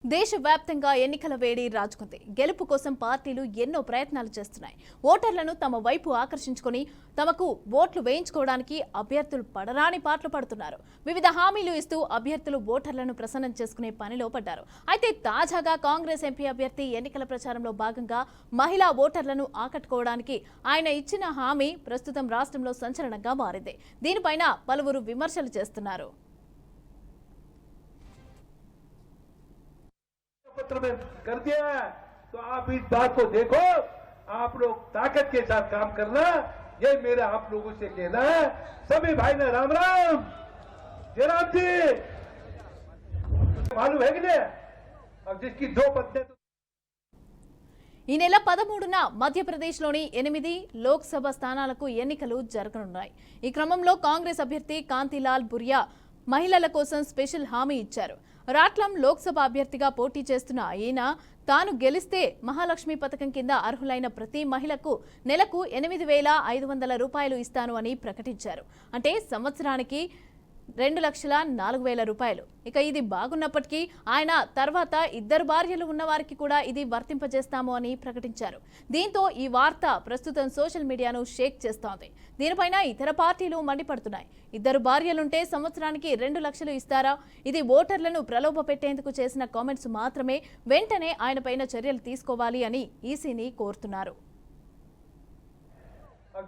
దేశవ్యాప్తంగా ఎన్నికల వేడి రాజుకుంది. గెలుపు కోసం పార్టీలు ఎన్నో ప్రయత్నాలు చేస్తున్నాయి. ఓటర్లను తమ వైపు ఆకర్షించుకొని తమకు ఓట్లు వేయించుకోవడానికి అభ్యర్థులు పడరాని పాటలు పడుతున్నారు. వివిధ హామీలు ఇస్తూ అభ్యర్థులు ఓటర్లను ప్రసన్నం చేసుకునే పనిలో పడ్డారు. అయితే తాజాగా కాంగ్రెస్ ఎంపీ అభ్యర్థి ఎన్నికల ప్రచారంలో భాగంగా మహిళా ఓటర్లను ఆకట్టుకోవడానికి ఆయన ఇచ్చిన హామీ ప్రస్తుతం రాష్ట్రంలో సంచలనంగా మారింది. దీనిపైన పలువురు విమర్శలు చేస్తున్నారు. पत्र में कर दिया है तो आप इस बात को देखो, आप लोग ताकत के साथ काम करना, ये मेरा आप लोगों से कहना है। सभी भाई ने राम राम, जय राम जी। मालूम है कि नहीं, अब जिसकी दो पत्नी ఈ నెల 13న మధ్యప్రదేశ్లోని 8 లోక్సభ స్థానాలకు ఎన్నికలు జరగనున్నాయి. ఈ క్రమంలో కాంగ్రెస్ అభ్యర్థి కాంతిలాల్ బురియా మహిళల కోసం స్పెషల్ హామీ ఇచ్చారు. రాట్లం లోక్సభ అభ్యర్థిగా పోటీ చేస్తున్న ఆయన తాను గెలిస్తే మహాలక్ష్మి పథకం కింద అర్హులైన ప్రతి మహిళకు నెలకు 8,500 రూపాయలు ఇస్తాను అని ప్రకటించారు. అంటే సంవత్సరానికి 2,04,000 రూపాయలు. ఇక ఇది బాగున్నప్పటికీ ఆయన తర్వాత ఇద్దరు భార్యలు ఉన్న వారికి కూడా ఇది వర్తింపజేస్తాము అని ప్రకటించారు. దీంతో ఈ వార్త ప్రస్తుతం సోషల్ మీడియాను షేక్ చేస్తోంది. దీనిపైన ఇతర పార్టీలు మండిపడుతున్నాయి. ఇద్దరు భార్యలుంటే సంవత్సరానికి 2 లక్షలు ఇస్తారా? ఇది ఓటర్లను ప్రలోభ పెట్టేందుకు చేసిన కామెంట్స్ మాత్రమే. వెంటనే ఆయనపైన చర్యలు తీసుకోవాలి అని ఈసీని కోరుతున్నారు.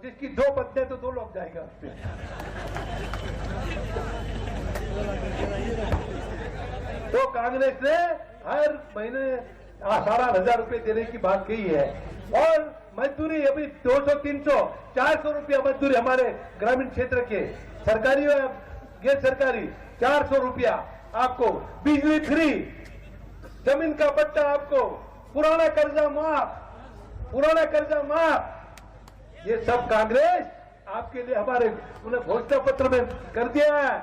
जिसकी दो पत्नी तो 2 लोग जाएगा। तो कांग्रेस ने हर महीने 18,000 रुपए देने की बात कही है और मजदूरी अभी 200, 300, 400 रुपया मजदूरी हमारे ग्रामीण क्षेत्र के सरकारी और गैर सरकारी 400 रुपया आपको, बिजली फ्री, जमीन का पट्टा आपको, पुराना कर्जा माफ। ये सब कांग्रेस आपके लिए हमारे उन्हें घोषणा पत्र में कर दिया है।